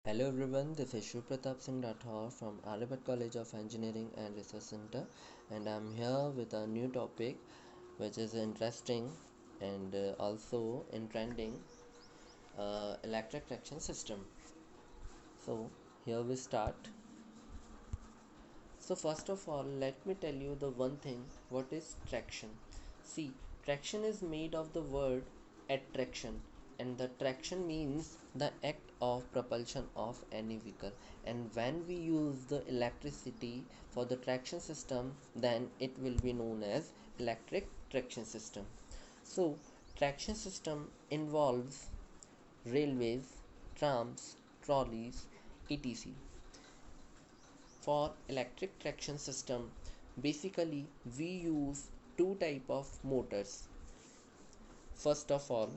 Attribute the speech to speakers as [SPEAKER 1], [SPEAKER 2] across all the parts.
[SPEAKER 1] Hello everyone, this is Shiv Pratap Singh Rathore from Aryabhat College of Engineering and Research Center, and I'm here with a new topic which is interesting and also in trending, electric traction system. So here we start. So first of all, let me tell you the one thing, what is traction. See, traction is made of the word attraction, and the traction means the act of propulsion of any vehicle. And when we use the electricity for the traction system, then it will be known as electric traction system. So traction system involves railways, trams, trolleys, etc. For electric traction system, basically we use two type of motors. First of all,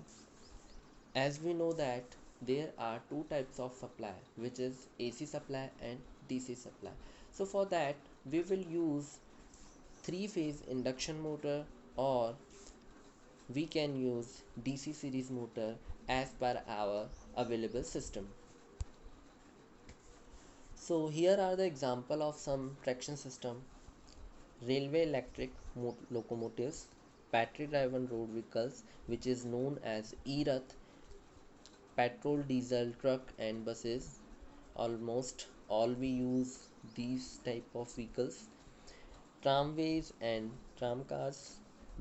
[SPEAKER 1] as we know that there are two types of supply, which is AC supply and DC supply. So for that we will use three phase induction motor, or we can use DC series motor as per our available system. So here are the example of some traction system: railway electric locomotives, battery driven road vehicles which is known as ERAT, petrol diesel truck and buses. Almost all we use these type of vehicles, tramways and tramcars,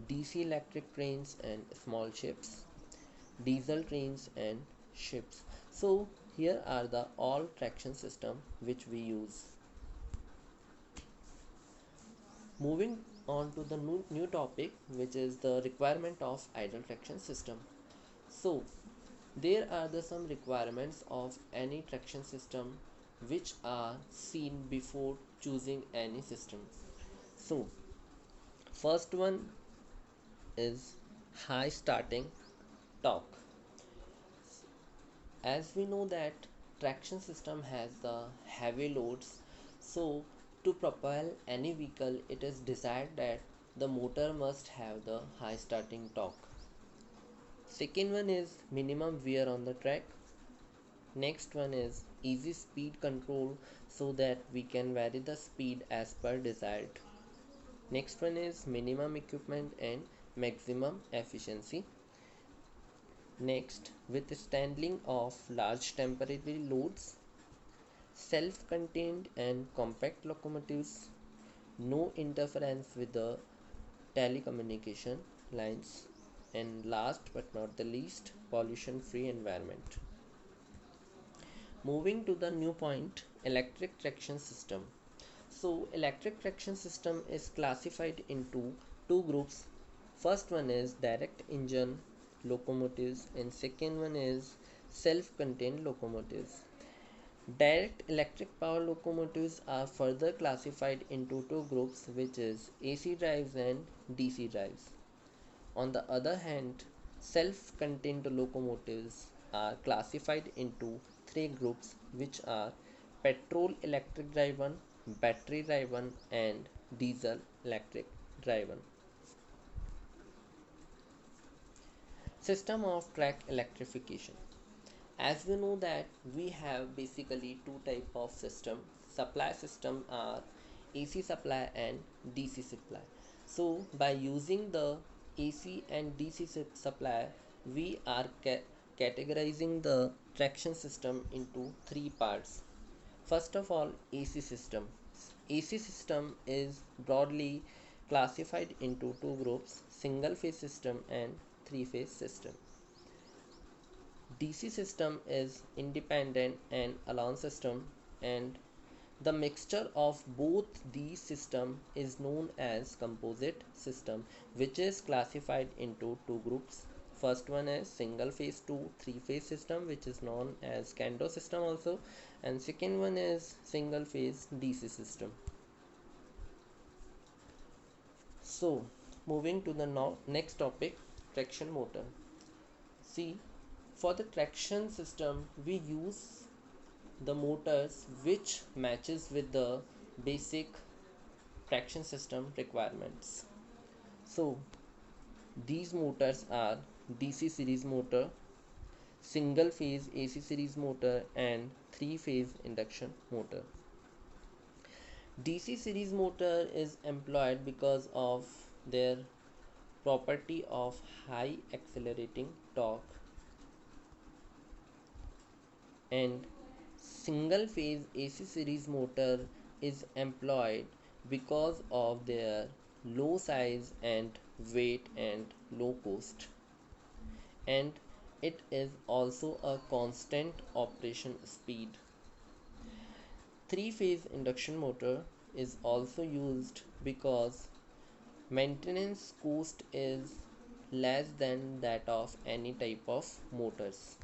[SPEAKER 1] DC electric trains and small ships, diesel trains and ships. So here are the all traction system which we use. Moving on to the new topic, which is the requirement of idle traction system. So there are the some requirements of any traction system which are seen before choosing any system. So first one is high starting torque. As we know that traction system has the heavy loads, so to propel any vehicle it is desired that the motor must have the high starting torque. Second one is minimum wear on the track. Next one is easy speed control, so that we can vary the speed as per desired. Next one is minimum equipment and maximum efficiency. Next, withstanding of large temporary loads, self-contained and compact locomotives, no interference with the telecommunication lines, and last but not the least, pollution-free environment. Moving to the new point, electric traction system. So electric traction system is classified into two groups. First one is direct engine locomotives and second one is self-contained locomotives. Direct electric power locomotives are further classified into two groups, which is AC drives and DC drives. On the other hand, self-contained locomotives are classified into three groups, which are petrol electric driven, battery driven and diesel electric driven. System of track electrification. As we know that we have basically two type of system. Supply system are AC supply and DC supply. So by using the AC and DC supply, we are categorizing the traction system into three parts. First of all, AC system. AC system is broadly classified into two groups: single phase system and three phase system. DC system is independent and alarm system, and the mixture of both these systems is known as composite system, which is classified into two groups. First one is single phase to three phase system, which is known as Kando system also, and second one is single phase DC system. So moving to the next topic, traction motor. See, for the traction system we use the motors which matches with the basic traction system requirements. So these motors are DC series motor, single phase AC series motor and three phase induction motor. DC series motor is employed because of their property of high accelerating torque, and single phase AC series motor is employed because of their low size and weight and low cost, and it is also a constant operation speed. Three phase induction motor is also used because maintenance cost is less than that of any type of motors,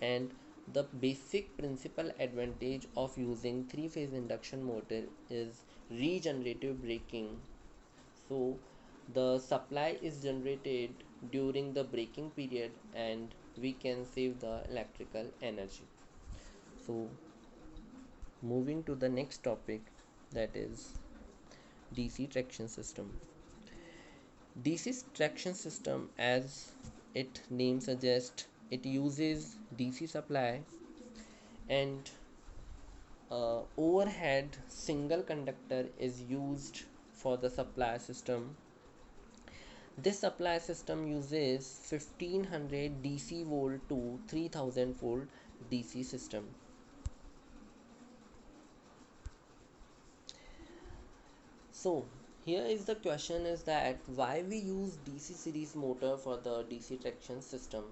[SPEAKER 1] and the basic principal advantage of using three phase induction motor is regenerative braking. So the supply is generated during the braking period and we can save the electrical energy. So moving to the next topic, that is DC traction system. DC traction system, as its name suggests, it uses DC supply and overhead single conductor is used for the supply system. This supply system uses 1500 DC volt to 3000 volt DC system. So here is the question is that why we use DC series motor for the DC traction system.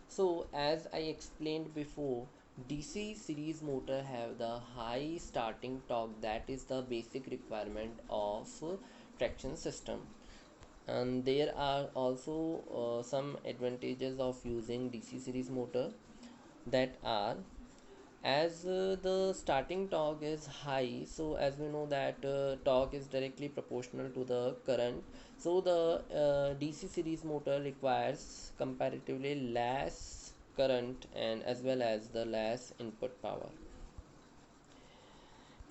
[SPEAKER 1] So as I explained before, DC series motor have the high starting torque, that is the basic requirement of traction system, and there are also some advantages of using DC series motor, that are as the starting torque is high. So as we know that torque is directly proportional to the current, so the DC series motor requires comparatively less current and as well as the less input power,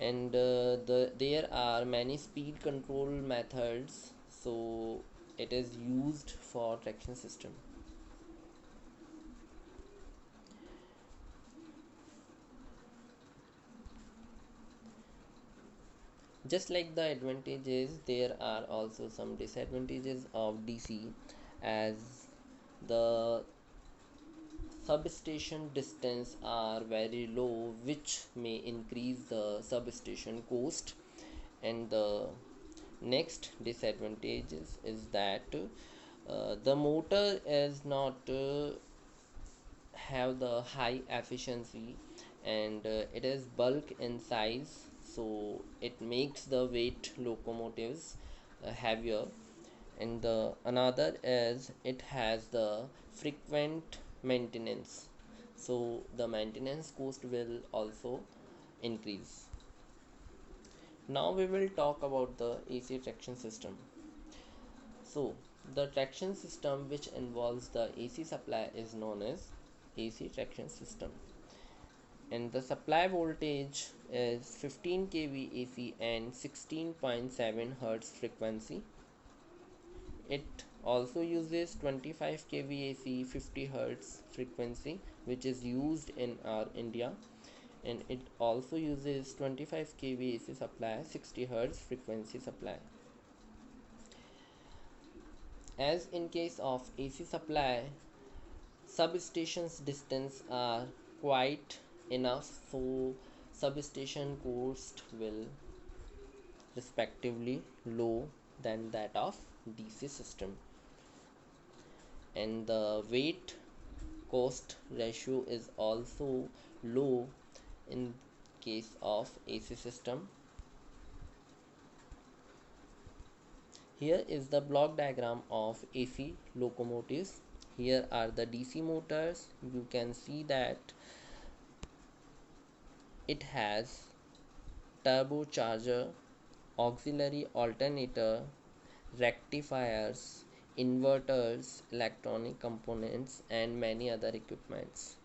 [SPEAKER 1] and there are many speed control methods, so it is used for traction system. Just like the advantages, there are also some disadvantages of DC, as the substation distance are very low, which may increase the substation cost. And the next disadvantage is that the motor is not have the high efficiency, and it is bulk in size, so it makes the weight locomotives heavier, and the another is it has the frequent maintenance, so the maintenance cost will also increase. Now we will talk about the AC traction system. So the traction system which involves the AC supply is known as AC traction system, and the supply voltage is 15 kV AC and 16.7 Hz frequency. It also uses 25 kV AC 50 Hz frequency, which is used in our India, and it also uses 25 kV AC supply 60 Hz frequency supply. As in case of AC supply, substations distance are quite enough, so substation cost will respectively low than that of DC system, and the weight cost ratio is also low in case of AC system. Here is the block diagram of AC locomotives. Here are the DC motors. You can see that it has turbocharger, auxiliary alternator, rectifiers, inverters, electronic components, and many other equipments.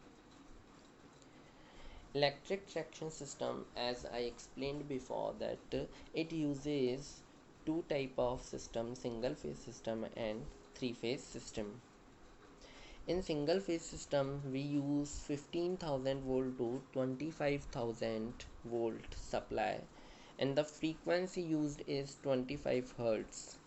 [SPEAKER 1] Electric traction system, as I explained before, that it uses two type of system, single phase system and three phase system. In single phase system, we use 15,000 volt to 25,000 volt supply, and the frequency used is 25 Hertz.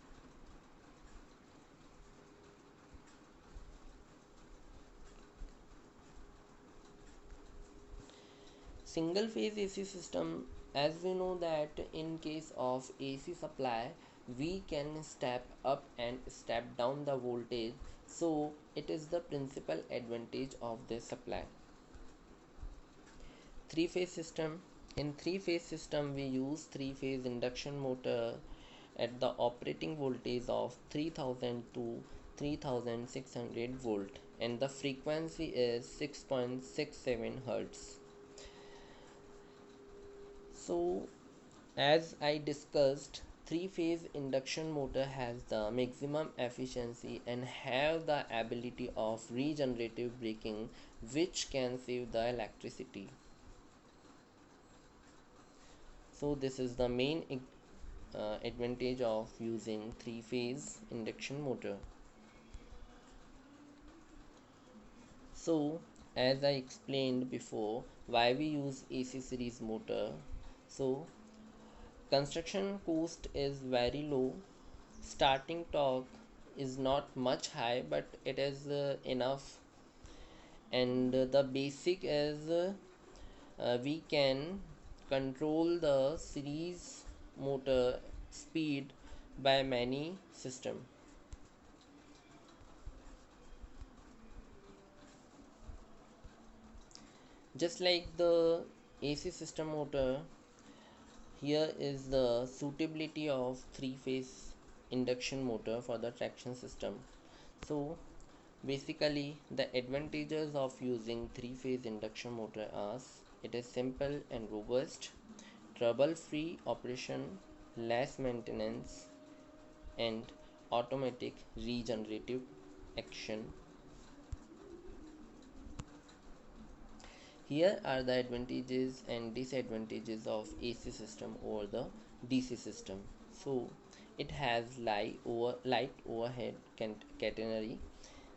[SPEAKER 1] Single phase AC system, as we know that in case of AC supply, we can step up and step down the voltage, so it is the principal advantage of this supply. Three phase system. In three phase system, we use three phase induction motor at the operating voltage of 3000 to 3600 volt, and the frequency is 6.67 Hertz. So as I discussed, three phase induction motor has the maximum efficiency and have the ability of regenerative braking, which can save the electricity. So this is the main advantage of using three phase induction motor. So as I explained before, why we use AC series motor. So construction cost is very low, starting torque is not much high, but it is enough, and the basic is we can control the series motor speed by many system. Just like the AC system motor, here is the suitability of three phase induction motor for the traction system. So basically, the advantages of using three phase induction motor are: it is simple and robust, trouble free operation, less maintenance, and automatic regenerative action. Here are the advantages and disadvantages of AC system over the DC system. So it has light overhead catenary.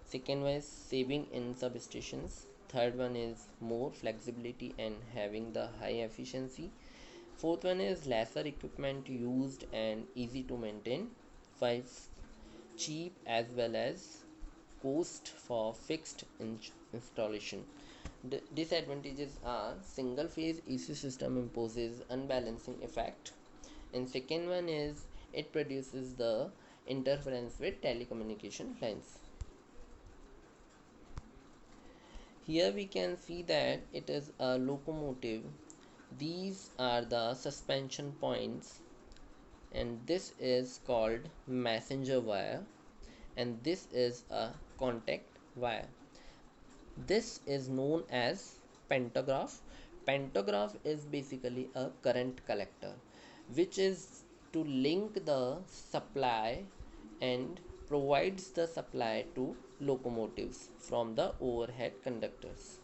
[SPEAKER 1] Second one is saving in substations. Third one is more flexibility and having the high efficiency. Fourth one is lesser equipment used and easy to maintain. Five, cheap as well as cost for fixed installation. The disadvantages are: single phase AC system imposes unbalancing effect, and second one is it produces the interference with telecommunication lines. Here we can see that it is a locomotive. These are the suspension points, and this is called messenger wire, and this is a contact wire. This is known as pantograph. Pantograph is basically a current collector, which is to link the supply and provides the supply to locomotives from the overhead conductors.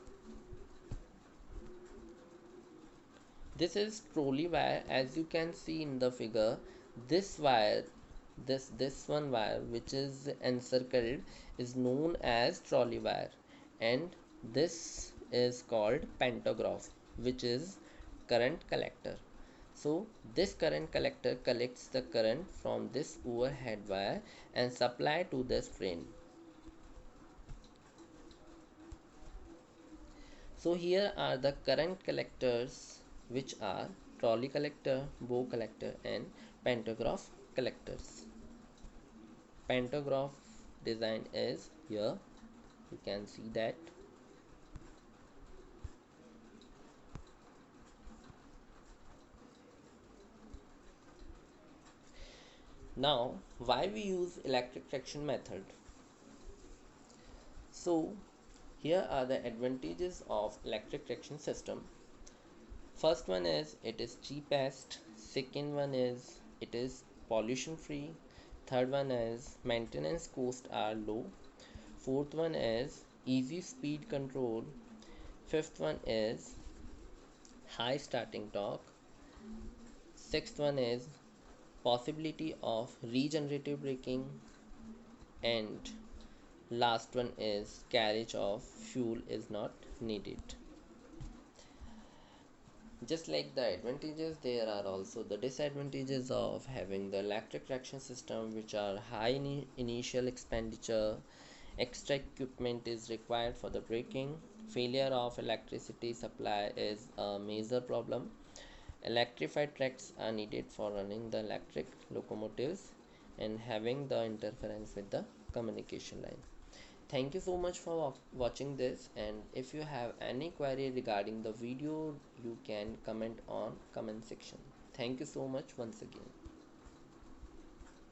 [SPEAKER 1] This is trolley wire. As you can see in the figure, this wire, this one wire which is encircled, is known as trolley wire, and this is called pantograph, which is current collector. So this current collector collects the current from this overhead wire and supply to this train. So here are the current collectors, which are trolley collector, bow collector, and pantograph collectors. Pantograph design is here, you can see that. Now why we use electric traction method? So here are the advantages of electric traction system. First one is it is cheapest. Second one is it is pollution free. Third one is maintenance costs are low. Fourth one is easy speed control. Fifth one is high starting torque. Sixth one is possibility of regenerative braking, and Last one is carriage of fuel is not needed. Just like the advantages, there are also the disadvantages of having the electric traction system, which are high initial expenditure, extra equipment is required for the braking, failure of electricity supply is a major problem, electrified tracks are needed for running the electric locomotives, and having the interference with the communication line. Thank you so much for watching this, and if you have any query regarding the video, you can comment on comment section. Thank you so much once again.